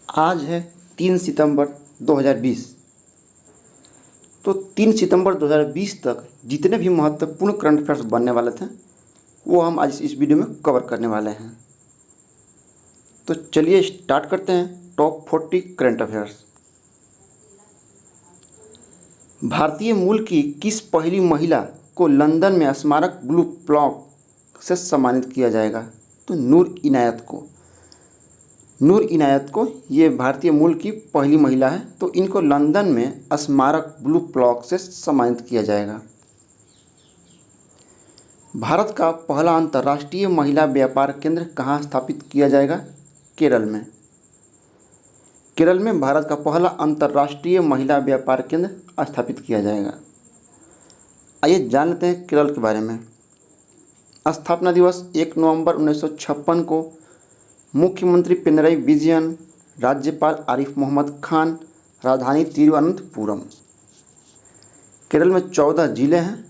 आज है 3 सितंबर 2020। तो 3 सितंबर 2020 तक जितने भी महत्वपूर्ण करंट अफेयर्स बनने वाले थे वो हम आज इस वीडियो में कवर करने वाले हैं। तो चलिए स्टार्ट करते हैं टॉप 40 करंट अफेयर्स। भारतीय मूल की किस पहली महिला को लंदन में स्मारक ब्लू प्लॉक से सम्मानित किया जाएगा? तो नूर इनायत को ये भारतीय मूल की पहली महिला है, तो इनको लंदन में स्मारक ब्लू प्लॉक से सम्मानित किया जाएगा। भारत का पहला अंतर्राष्ट्रीय महिला व्यापार केंद्र कहाँ स्थापित किया जाएगा? केरल में। केरल में भारत का पहला अंतर्राष्ट्रीय महिला व्यापार केंद्र स्थापित किया जाएगा। आइए जान लेते हैं केरल के बारे में। स्थापना दिवस 1 नवंबर 1956 को, मुख्यमंत्री पिनरई विजयन, राज्यपाल आरिफ मोहम्मद खान, राजधानी तिरुवनंतपुरम। केरल में 14 जिले हैं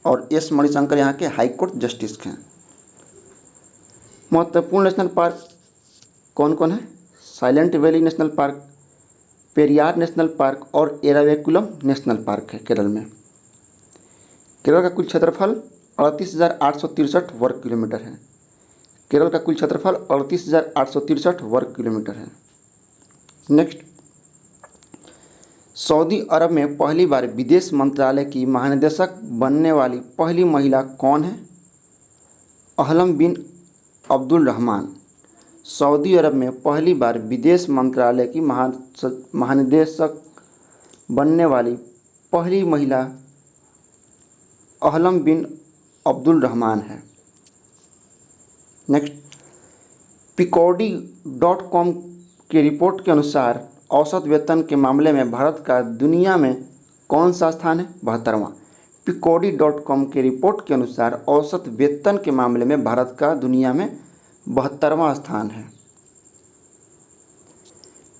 और एस मणिशंकर यहाँ के हाईकोर्ट जस्टिस हैं। महत्वपूर्ण नेशनल पार्क कौन कौन है? Silent valley national park, Periyar national park और एराविकुलम नेशनल पार्क है केरल में। केरल का कुल क्षेत्रफल 38,863 वर्ग किलोमीटर है। केरल का कुल क्षेत्रफल 38,863 वर्ग किलोमीटर है। नेक्स्ट, सऊदी अरब में पहली बार विदेश मंत्रालय की महानिदेशक बनने वाली पहली महिला कौन है? अहलम बिन अब्दुल रहमान। सऊदी अरब में पहली बार विदेश मंत्रालय की महानिदेशक बनने वाली पहली महिला अहलम बिन अब्दुल रहमान है। नेक्स्ट, Peabody.com की रिपोर्ट के अनुसार औसत वेतन के मामले में भारत का दुनिया में कौन सा स्थान है? 72वां। Peabody.com की रिपोर्ट के अनुसार औसत वेतन के मामले में भारत का दुनिया में 72वां स्थान है।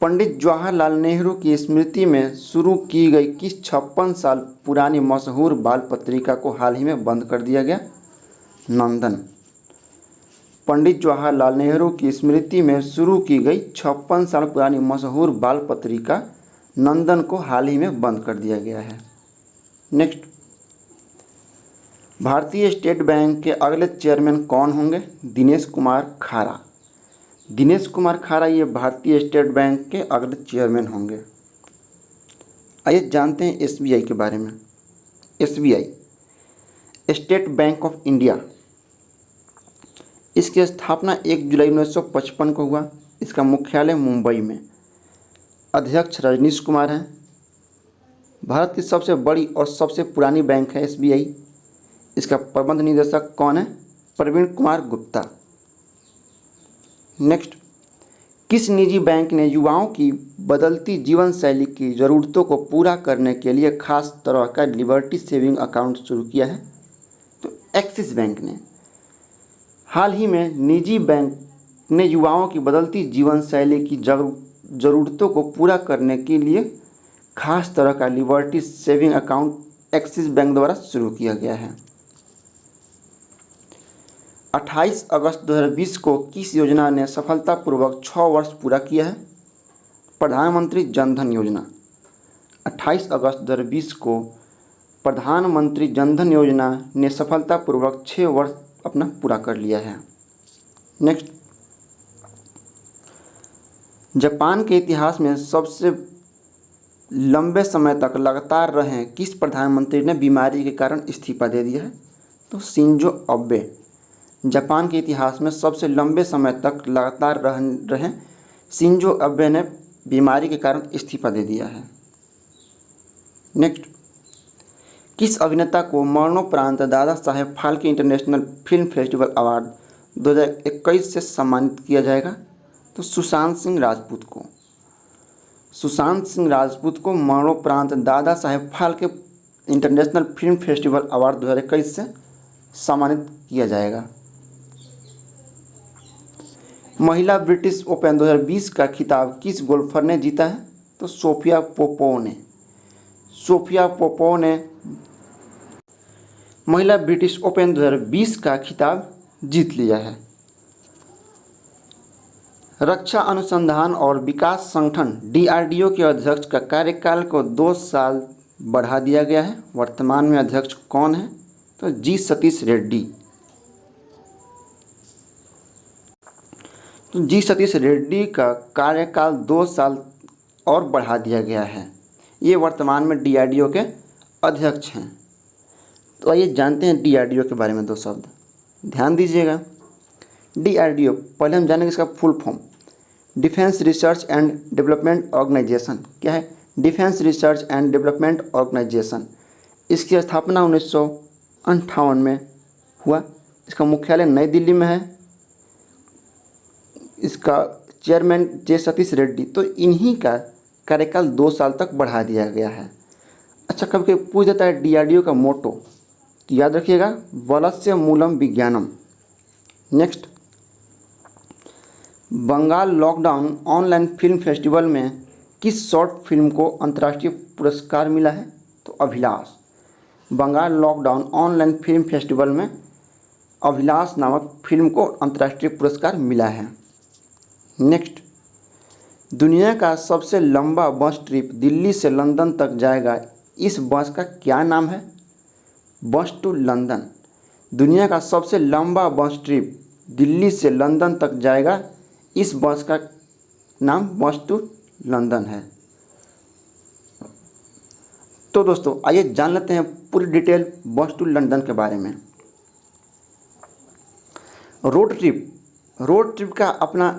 पंडित जवाहरलाल नेहरू की स्मृति में शुरू की गई किस 56 साल पुरानी मशहूर बाल पत्रिका को हाल ही में बंद कर दिया गया? नंदन। पंडित जवाहरलाल नेहरू की स्मृति में शुरू की गई 56 साल पुरानी मशहूर बाल पत्रिका नंदन को हाल ही में बंद कर दिया गया है। नेक्स्ट, भारतीय स्टेट बैंक के अगले चेयरमैन कौन होंगे? दिनेश कुमार खारा। दिनेश कुमार खारा ये भारतीय स्टेट बैंक के अगले चेयरमैन होंगे। आइए जानते हैं एसबीआई के बारे में। SBI state bank of India, इसकी स्थापना 1 जुलाई 1955 को हुआ। इसका मुख्यालय मुंबई में। अध्यक्ष रजनीश कुमार हैं। भारत की सबसे बड़ी और सबसे पुरानी बैंक है एसबीआई। इसका प्रबंध निदेशक कौन है? प्रवीण कुमार गुप्ता। नेक्स्ट, किस निजी बैंक ने युवाओं की बदलती जीवन शैली की ज़रूरतों को पूरा करने के लिए खास तरह का लिबर्टी सेविंग अकाउंट शुरू किया है? तो एक्सिस बैंक ने। हाल ही में निजी बैंक ने युवाओं की बदलती जीवन शैली की ज़रूरतों को पूरा करने के लिए खास तरह का liberty saving account axis bank द्वारा शुरू किया गया है। 28 अगस्त 2020 को किस योजना ने सफलतापूर्वक 6 वर्ष पूरा किया है? प्रधानमंत्री जन धन योजना। 28 अगस्त 2020 को प्रधानमंत्री जन धन योजना ने सफलतापूर्वक 6 वर्ष अपना पूरा कर लिया है। नेक्स्ट, जापान के इतिहास में सबसे लंबे समय तक लगातार रहे किस प्रधानमंत्री ने बीमारी के कारण इस्तीफा दे दिया है? तो शिंजो अबे। जापान के इतिहास में सबसे लंबे समय तक लगातार रहे शिंजो अबे ने बीमारी के कारण इस्तीफा दे दिया है। नेक्स्ट, किस अभिनेता को मरणोपरांत Dada Saheb Phalke international film festival award 2021 से सम्मानित किया जाएगा? तो सुशांत सिंह राजपूत को। सुशांत सिंह राजपूत को मरणोपरांत Dada Saheb Phalke international film festival award 2021 से सम्मानित किया जाएगा। महिला ब्रिटिश ओपन 2020 का खिताब किस गोल्फर ने जीता है? तो सोफिया पोपोव ने। सोफिया पोपोव ने महिला ब्रिटिश ओपन 2020 का खिताब जीत लिया है। रक्षा अनुसंधान और विकास संगठन DRDO के अध्यक्ष का कार्यकाल को 2 साल बढ़ा दिया गया है। वर्तमान में अध्यक्ष कौन है? तो जी सतीश रेड्डी। तो जी सतीश रेड्डी का कार्यकाल 2 साल और बढ़ा दिया गया है। ये वर्तमान में DRDO के अध्यक्ष हैं। तो आइए जानते हैं DRDO के बारे में 2 शब्द, ध्यान दीजिएगा। DRDO पहले हम जानेंगे इसका full form, defence research and development organisation. क्या है? Defence research and development organisation. इसकी स्थापना 1958 में हुआ। इसका मुख्यालय नई दिल्ली में है। इसका चेयरमैन जे सतीश रेड्डी। तो इन्हीं का कार्यकाल 2 साल तक बढ़ा दिया गया है। अच्छा, कभी कभी पूछ देता है DRDO का मोटो, तो याद रखिएगा, वलस्य मूलम विज्ञानम। Next, Bengal lockdown online film festival में किस शॉर्ट फिल्म को अंतर्राष्ट्रीय पुरस्कार मिला है? तो Abhilash. Bengal lockdown online film festival में अभिलाष नामक फिल्म को अंतर्राष्ट्रीय पुरस्कार मिला है। नेक्स्ट, दुनिया का सबसे लंबा बस ट्रिप दिल्ली से लंदन तक जाएगा। इस बस का क्या नाम है? बस टू लंदन। दुनिया का सबसे लंबा बस ट्रिप दिल्ली से लंदन तक जाएगा। इस बस का नाम बस टू लंदन है। तो दोस्तों आइए जान लेते हैं पूरी डिटेल बस टू लंदन के बारे में। रोड ट्रिप का अपना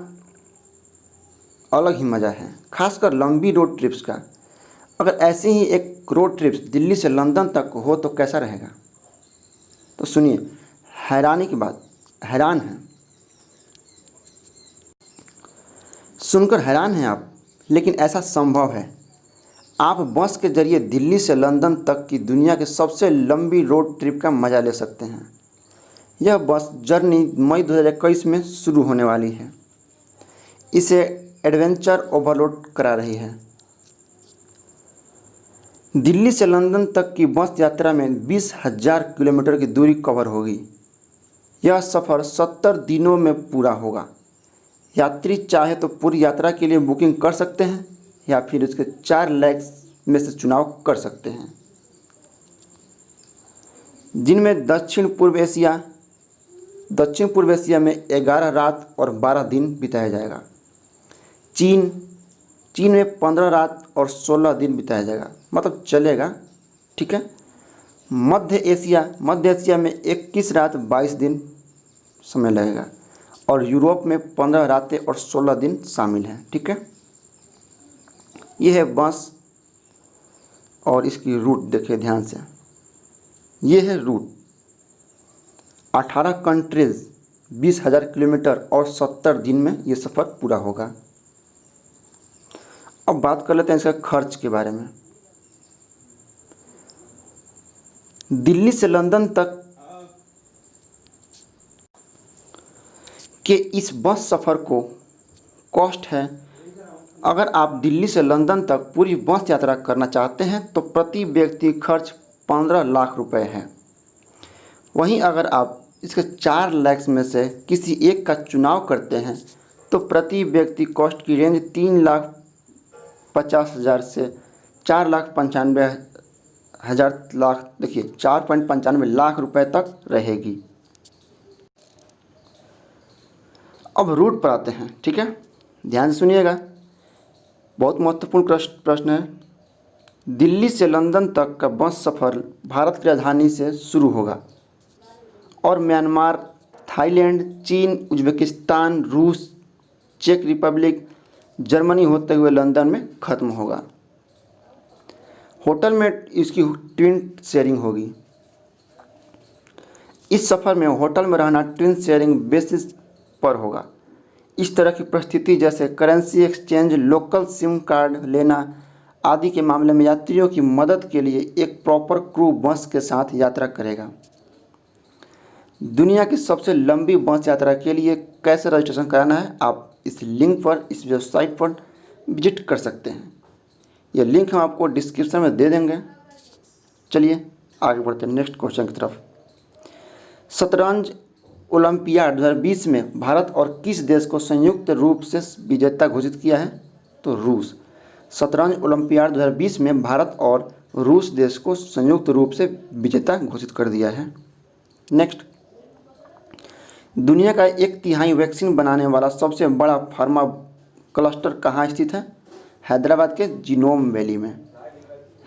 अलग ही मज़ा है, खासकर लंबी रोड ट्रिप्स का। अगर ऐसी ही एक रोड ट्रिप्स दिल्ली से लंदन तक हो तो कैसा रहेगा? तो सुनिए, हैरानी की बात, हैरान है, सुनकर हैरान हैं आप, लेकिन ऐसा संभव है। आप बस के जरिए दिल्ली से लंदन तक की दुनिया के सबसे लंबी रोड ट्रिप का मज़ा ले सकते हैं। यह बस जर्नी मई 2021 में शुरू होने वाली है। इसे एडवेंचर ओवरलोड करा रही है। दिल्ली से लंदन तक की बस यात्रा में 20,000 किलोमीटर की दूरी कवर होगी। यह सफ़र 70 दिनों में पूरा होगा। यात्री चाहे तो पूरी यात्रा के लिए बुकिंग कर सकते हैं या फिर उसके 4 लेग्स में से चुनाव कर सकते हैं, जिनमें दक्षिण पूर्व एशिया में 11 रात और 12 दिन बिताया जाएगा। चीन में 15 रात और 16 दिन बिताया जाएगा, मतलब चलेगा, ठीक है। मध्य एशिया में 21 रात 22 दिन समय लगेगा और यूरोप में 15 रातें और 16 दिन शामिल हैं, ठीक है। यह है बस और इसकी रूट देखिए ध्यान से। यह है रूट, 18 कंट्रीज, 20,000 किलोमीटर और 70 दिन में ये सफ़र पूरा होगा। अब बात कर लेते हैं इसका खर्च के बारे में। दिल्ली से लंदन तक के इस बस सफ़र को कॉस्ट है, अगर आप दिल्ली से लंदन तक पूरी बस यात्रा करना चाहते हैं तो प्रति व्यक्ति खर्च 15 लाख रुपए है। वहीं अगर आप इसके 4 लेग्स में से किसी एक का चुनाव करते हैं तो प्रति व्यक्ति कॉस्ट की रेंज 3,50,000 से 4,95,000 लाख, देखिए 4.95 लाख रुपए तक रहेगी। अब रूट पर आते हैं, ठीक है, ध्यान से सुनिएगा, बहुत महत्वपूर्ण प्रश्न है। दिल्ली से लंदन तक का बस सफ़र भारत की राजधानी से शुरू होगा और म्यांमार, थाईलैंड, चीन, उज्बेकिस्तान, रूस, चेक रिपब्लिक, जर्मनी होते हुए लंदन में ख़त्म होगा। होटल में इसकी ट्विन शेयरिंग होगी। इस सफ़र में होटल में रहना ट्विन शेयरिंग बेसिस पर होगा। इस तरह की परिस्थिति जैसे currency exchange, local SIM card लेना आदि के मामले में यात्रियों की मदद के लिए एक प्रॉपर क्रू बस के साथ यात्रा करेगा। दुनिया की सबसे लंबी बस यात्रा के लिए कैसे रजिस्ट्रेशन कराना है, आप इस लिंक पर, इस वेबसाइट पर विजिट कर सकते हैं। यह लिंक हम आपको डिस्क्रिप्शन में दे देंगे। चलिए आगे बढ़ते हैं नेक्स्ट क्वेश्चन की तरफ। शतरंज ओलंपियाड 2020 में भारत और किस देश को संयुक्त रूप से विजेता घोषित किया है? तो रूस। शतरंज ओलंपियाड 2020 में भारत और रूस देश को संयुक्त रूप से विजेता घोषित कर दिया है। नेक्स्ट, दुनिया का 1/3 वैक्सीन बनाने वाला सबसे बड़ा फार्मा क्लस्टर कहाँ स्थित है? हैदराबाद के जीनोम वैली में।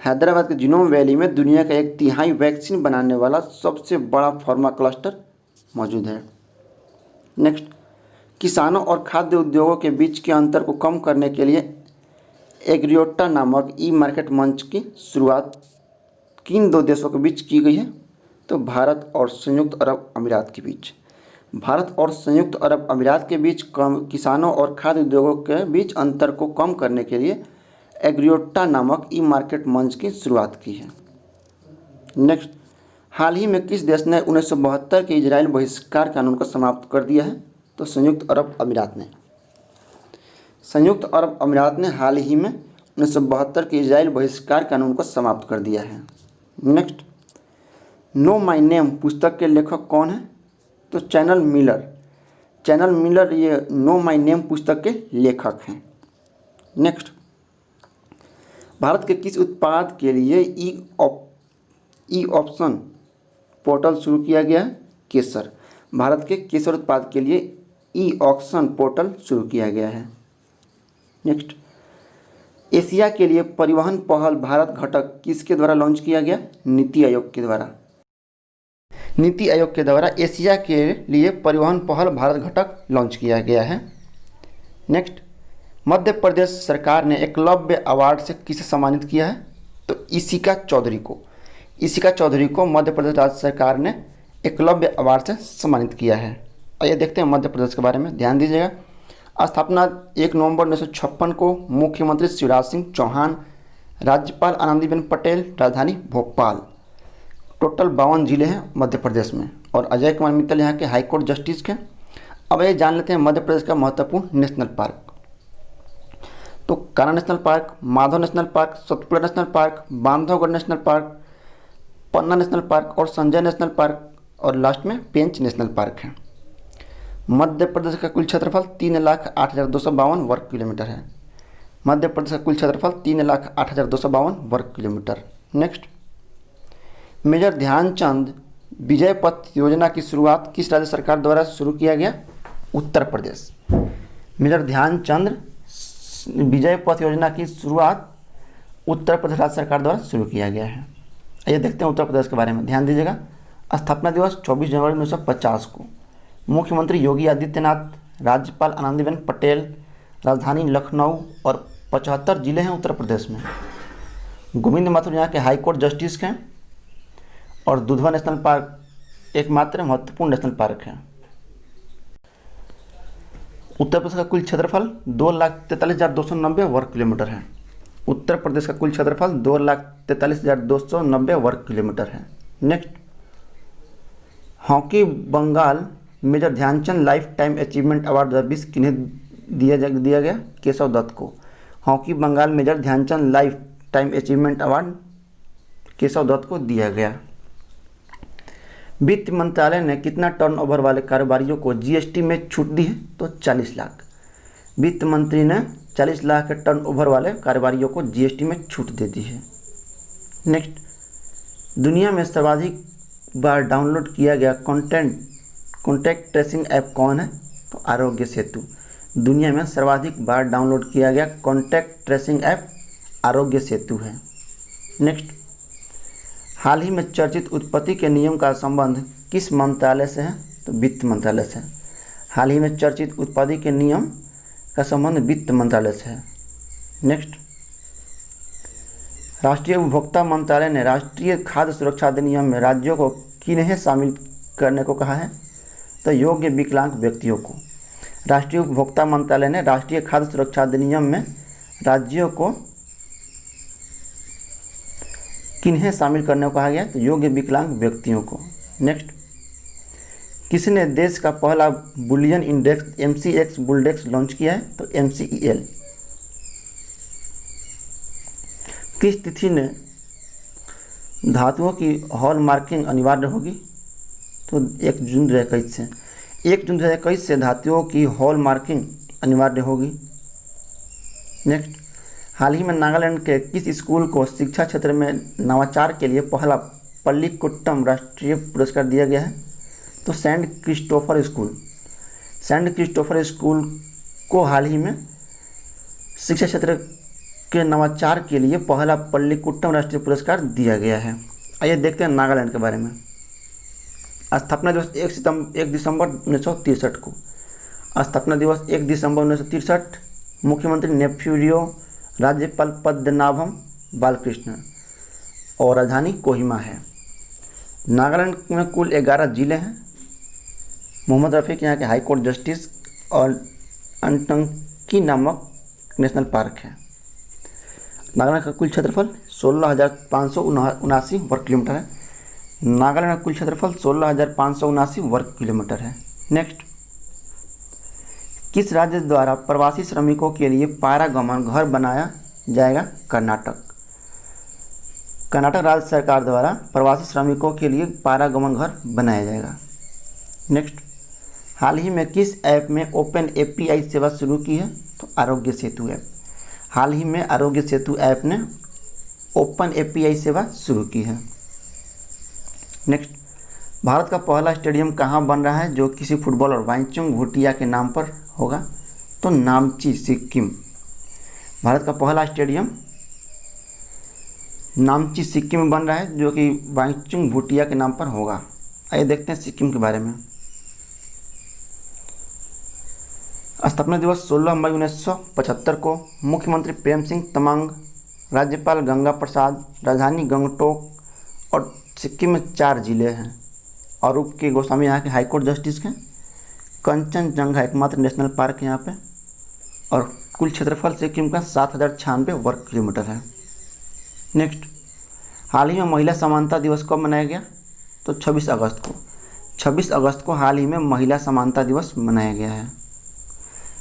हैदराबाद के जीनोम वैली में दुनिया का 1/3 वैक्सीन बनाने वाला सबसे बड़ा फार्मा क्लस्टर मौजूद है। नेक्स्ट, किसानों और खाद्य उद्योगों के बीच के अंतर को कम करने के लिए एग्रीओटा नामक ई मार्केट मंच की शुरुआत किन 2 देशों के बीच की गई है? तो भारत और संयुक्त अरब अमीरात के बीच। भारत और संयुक्त अरब अमीरात के बीच किसानों और खाद्य उद्योगों के बीच अंतर को कम करने के लिए एग्रीओटा नामक ई मार्केट मंच की शुरुआत की है। नेक्स्ट, हाल ही में किस देश ने 1972 के इजराइल बहिष्कार कानून को समाप्त कर दिया है? तो संयुक्त अरब अमीरात ने। संयुक्त अरब अमीरात ने हाल ही में 1972 के इजराइल बहिष्कार कानून को समाप्त कर दिया है। नेक्स्ट, नो माय नेम पुस्तक के लेखक कौन है? तो चैनल मिलर। चैनल मिलर ये नो माय नेम पुस्तक के लेखक हैं। नेक्स्ट, भारत के किस उत्पाद के लिए ई ऑप्शन पोर्टल शुरू किया गया है? केसर। भारत के केसर उत्पाद के लिए ई ऑक्शन पोर्टल शुरू किया गया है। नेक्स्ट, एशिया के लिए परिवहन पहल भारत घटक किसके द्वारा लॉन्च किया गया? नीति आयोग के द्वारा। नीति आयोग के द्वारा एशिया के लिए परिवहन पहल भारत घटक लॉन्च किया गया है। नेक्स्ट, मध्य प्रदेश सरकार ने एकलव्य अवार्ड से किसे सम्मानित किया है? तो ईशिका चौधरी को। ईशिका चौधरी को मध्य प्रदेश राज्य सरकार ने एकलव्य अवार्ड से सम्मानित किया है। आइए देखते हैं मध्य प्रदेश के बारे में। ध्यान दीजिएगा। स्थापना 1 नवंबर 1956 को। मुख्यमंत्री शिवराज सिंह चौहान। राज्यपाल आनंदीबेन पटेल। राजधानी भोपाल। टोटल 52 जिले हैं मध्य प्रदेश में। और अजय कुमार मित्तल यहाँ के हाईकोर्ट जस्टिस के। अब ये जान लेते हैं मध्य प्रदेश का महत्वपूर्ण नेशनल पार्क। तो Kanha national park, Madhav national park, Satpura national park, Bandhavgarh national park, Panna national park और संजय नेशनल पार्क और लास्ट में पेंच नेशनल पार्क है। मध्य प्रदेश का कुल क्षेत्रफल 3,08,252 वर्ग किलोमीटर है। मध्य प्रदेश का कुल क्षेत्रफल 3,08,252 वर्ग किलोमीटर। नेक्स्ट, मेजर ध्यानचंद विजय पथ योजना की शुरुआत किस राज्य सरकार द्वारा शुरू किया गया? उत्तर प्रदेश। मेजर ध्यानचंद विजय पथ योजना की शुरुआत उत्तर प्रदेश राज्य सरकार द्वारा शुरू किया गया है। आइए देखते हैं उत्तर प्रदेश के बारे में। ध्यान दीजिएगा। स्थापना दिवस 24 जनवरी 1950 को। मुख्यमंत्री योगी आदित्यनाथ। राज्यपाल आनंदीबेन पटेल। राजधानी लखनऊ और 75 जिले हैं उत्तर प्रदेश में। गोविंद माथुर यहाँ के हाईकोर्ट जस्टिस हैं। और दुधवा नेशनल पार्क एकमात्र महत्वपूर्ण नेशनल पार्क है। उत्तर प्रदेश का कुल क्षेत्रफल 2,43,290 वर्ग किलोमीटर है। उत्तर प्रदेश का कुल क्षेत्रफल 2,43,290 वर्ग किलोमीटर है। Next, hockey Bengal major Dhyan Chand life time achievement award 2020 किन्हें दिया गया? केशव दत्त को। Hockey Bengal major Dhyan Chand life time achievement award Keshav Dutt को दिया गया। वित्त मंत्रालय ने कितना टर्नओवर वाले कारोबारियों को जीएसटी में छूट दी है? तो 40 लाख। वित्त मंत्री ने 40 लाख के टर्नओवर वाले कारोबारियों को जीएसटी में छूट दे दी है। नेक्स्ट, दुनिया में सर्वाधिक बार डाउनलोड किया गया कॉन्टैक्ट ट्रेसिंग ऐप कौन है? तो आरोग्य सेतु। दुनिया में सर्वाधिक बार डाउनलोड किया गया contact tracing app Aarogya Setu है। नेक्स्ट, हाल ही में चर्चित उत्पत्ति के नियम का संबंध किस मंत्रालय से है? तो वित्त मंत्रालय से। हाल ही में चर्चित उत्पत्ति के नियम का संबंध वित्त मंत्रालय से है। नेक्स्ट, राष्ट्रीय उपभोक्ता मंत्रालय ने राष्ट्रीय खाद्य सुरक्षा अधिनियम में राज्यों को किन्हें शामिल करने को कहा है? तो योग्य विकलांग व्यक्तियों को। राष्ट्रीय उपभोक्ता मंत्रालय ने राष्ट्रीय खाद्य सुरक्षा अधिनियम में राज्यों को किन्हें शामिल करने को कहा गया? तो योग्य विकलांग व्यक्तियों को। नेक्स्ट, किसने देश का पहला बुलियन इंडेक्स MCX बुलडेक्स लॉन्च किया है? तो MCEL। किस तिथि ने धातुओं की हॉल मार्किंग अनिवार्य होगी? तो 1 जून 2021 से। 1 जून 2021 से धातुओं की हॉल मार्किंग अनिवार्य होगी। नेक्स्ट, हाल ही में नागालैंड के किस स्कूल को शिक्षा क्षेत्र में नवाचार के लिए पहला पल्लीकुट्टम राष्ट्रीय पुरस्कार दिया गया है? तो saint Christopher school. Saint Christopher school को हाल ही में शिक्षा क्षेत्र के नवाचार के लिए पहला पल्लीकुट्टम राष्ट्रीय पुरस्कार दिया गया है। आइए देखते हैं नागालैंड के बारे में। स्थापना दिवस 1 दिसंबर 1963 को। स्थापना दिवस 1 दिसंबर 1963। मुख्यमंत्री नेफ्यूरियो, राज्यपाल पद्मनाभम बालकृष्ण और राजधानी कोहिमा है। नागालैंड में कुल 11 जिले हैं। मोहम्मद रफ़ीक यहाँ के हाई कोर्ट जस्टिस और अंटंकी नामक नेशनल पार्क है। नागालैंड का कुल क्षेत्रफल 16,579 वर्ग किलोमीटर है। नागालैंड का कुल क्षेत्रफल 16,579 वर्ग किलोमीटर है। नेक्स्ट, किस राज्य द्वारा प्रवासी श्रमिकों के लिए पारागमन घर बनाया जाएगा? कर्नाटक। कर्नाटक राज्य सरकार द्वारा प्रवासी श्रमिकों के लिए पारागमन घर बनाया जाएगा। नेक्स्ट, हाल ही में किस ऐप में ओपन एपीआई सेवा शुरू की है? तो आरोग्य सेतु ऐप। हाल ही में आरोग्य सेतु ऐप ने ओपन एपीआई सेवा शुरू की है। नेक्स्ट, भारत का पहला स्टेडियम कहाँ बन रहा है जो किसी फुटबॉलर वांगचुक भूटिया के नाम पर होगा? तो नामची, सिक्किम। भारत का पहला स्टेडियम नामची, सिक्किम में बन रहा है जो कि वांगचुक भूटिया के नाम पर होगा। आइए देखते हैं सिक्किम के बारे में। स्थापना दिवस 16 मई 1975 को। मुख्यमंत्री प्रेम सिंह तमांग, राज्यपाल गंगा प्रसाद, राजधानी गंगटोक और सिक्किम में 4 जिले हैं। अरूप के गोस्वामी यहाँ के हाईकोर्ट जस्टिस हैं। कंचनजंगा एकमात्र नेशनल पार्क है यहाँ पे और कुल क्षेत्रफल सिक्किम का 7,096 वर्ग किलोमीटर है। नेक्स्ट, हाल ही में महिला समानता दिवस कब मनाया गया? तो 26 अगस्त को। 26 अगस्त को हाल ही में महिला समानता दिवस मनाया गया है।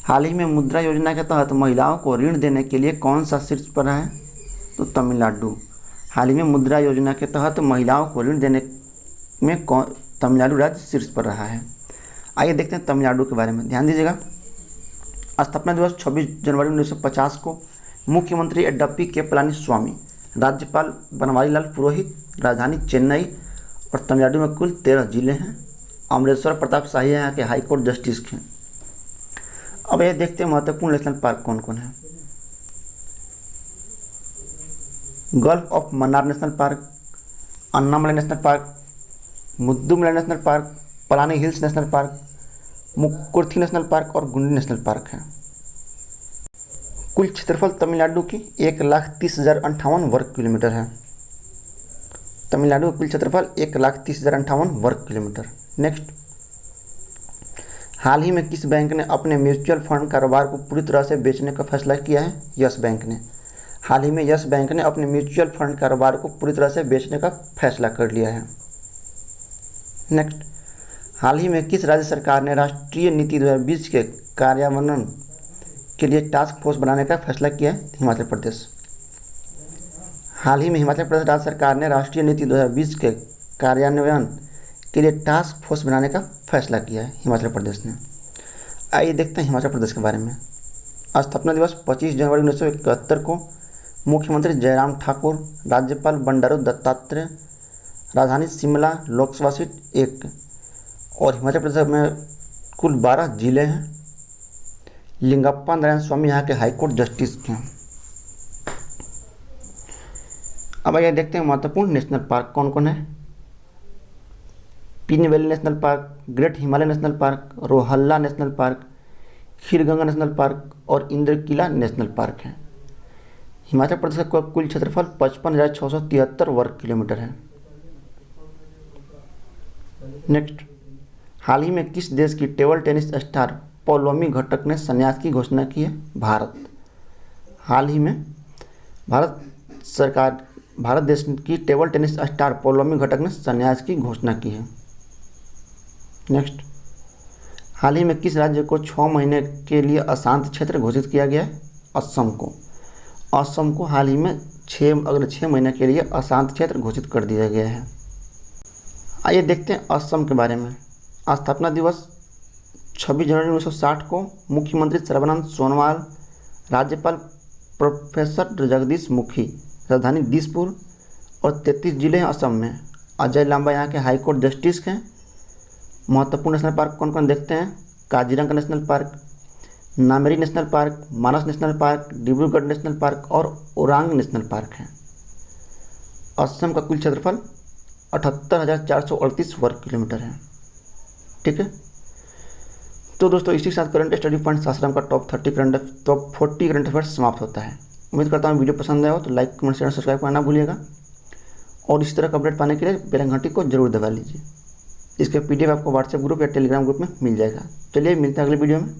हाल ही में मुद्रा योजना के तहत महिलाओं को ऋण देने के लिए कौन सा शीर्ष पर रहा है? तो तमिलनाडु। हाल ही में मुद्रा योजना के तहत महिलाओं को ऋण देने में तमिलनाडु राज्य शीर्ष पर रहा है। आइए देखते हैं तमिलनाडु के बारे में। ध्यान दीजिएगा। स्थापना दिवस 26 जनवरी 1950 को। मुख्यमंत्री एडप्पी के पलानीस्वामी, राज्यपाल बनवारीलाल पुरोहित, राजधानी चेन्नई और तमिलनाडु में कुल 13 जिले हैं। अमरेश्वर प्रताप शाही यहाँ के हाईकोर्ट जस्टिस हैं। अब ये देखते हैं महत्वपूर्ण नेशनल पार्क कौन कौन है। Gulf of Mannar national park, Annamalai national park, Mudumalai national park, Palani hills national park, Mukurthi national park और गुंडी नेशनल पार्क है। कुल क्षेत्रफल तमिलनाडु की 1,30,058 वर्ग किलोमीटर है। तमिलनाडु का कुल क्षेत्रफल 1,30,058 वर्ग किलोमीटर। नेक्स्ट, हाल ही में किस बैंक ने अपने म्यूचुअल फंड कारोबार को पूरी तरह से बेचने का फैसला किया है? यस बैंक ने। हाल ही में यस बैंक ने अपने म्यूचुअल फंड कारोबार को पूरी तरह से बेचने का फैसला कर लिया है। नेक्स्ट, हाल ही में किस राज्य सरकार ने राष्ट्रीय नीति 2020 के कार्यान्वयन के लिए टास्क फोर्स बनाने का फैसला किया है? हिमाचल प्रदेश। हाल ही में हिमाचल प्रदेश राज्य सरकार ने राष्ट्रीय नीति 2020 के कार्यान्वयन के लिए टास्क फोर्स बनाने का फैसला किया है हिमाचल प्रदेश ने। आइए देखते हैं हिमाचल प्रदेश के बारे में। स्थापना दिवस 25 जनवरी 1971 को। मुख्यमंत्री जयराम ठाकुर, राज्यपाल बंडारू दत्तात्रेय, राजधानी शिमला, लोकसभा सीट 1 और हिमाचल प्रदेश में कुल 12 जिले हैं। लिंगप्पा नारायण स्वामी यहाँ के हाईकोर्ट जस्टिस हैं। अब आइए देखते हैं महत्वपूर्ण नेशनल पार्क कौन कौन है। Pin valley national park, great Himalaya national park, Rohalla national park, Khirganga national park और इंद्रकिला नेशनल पार्क है। हिमाचल प्रदेश का कुल क्षेत्रफल 55,673 वर्ग किलोमीटर है। नेक्स्ट, हाल ही में किस देश की टेबल टेनिस स्टार पौलोमी घटक ने संन्यास की घोषणा की है? भारत। हाल ही में भारत देश की टेबल टेनिस स्टार पौलोमी घटक ने संन्यास की घोषणा की है। नेक्स्ट, हाल ही में किस राज्य को 6 महीने के लिए अशांत क्षेत्र घोषित किया गया है? असम को। असम को हाल ही में अगले 6 महीने के लिए अशांत क्षेत्र घोषित कर दिया गया है। आइए देखते हैं असम के बारे में। स्थापना दिवस 26 जनवरी 1960 को मुख्यमंत्री सर्बानंद सोनोवाल, राज्यपाल प्रोफेसर जगदीश मुखी, राजधानी दिसपुर। और 33 जिले हैं असम में। अजय लांबा यहाँ के हाईकोर्ट जस्टिस हैं। महत्वपूर्ण नेशनल पार्क कौन कौन देखते हैं? Kaziranga national park, Nameri national park, Manas national park, Dibrugarh national park और ओरांग नेशनल पार्क हैं। असम का कुल क्षेत्रफल 78,438 वर्ग किलोमीटर है। ठीक है, तो दोस्तों इसी के साथ करंट स्टडी पॉइंट्स आश्रम का टॉप 40 करंट अफेयर्स समाप्त होता है। उम्मीद करता हूँ वीडियो पसंद आया हो तो लाइक, कमेंट, शेयर, सब्सक्राइब करना भूलिएगा और इस तरह का अपडेट पाने के लिए बेल घंटी को जरूर दबा लीजिए। इसका PDF आपको व्हाट्सएप ग्रुप या टेलीग्राम ग्रुप में मिल जाएगा। चलिए मिलते हैं अगले वीडियो में।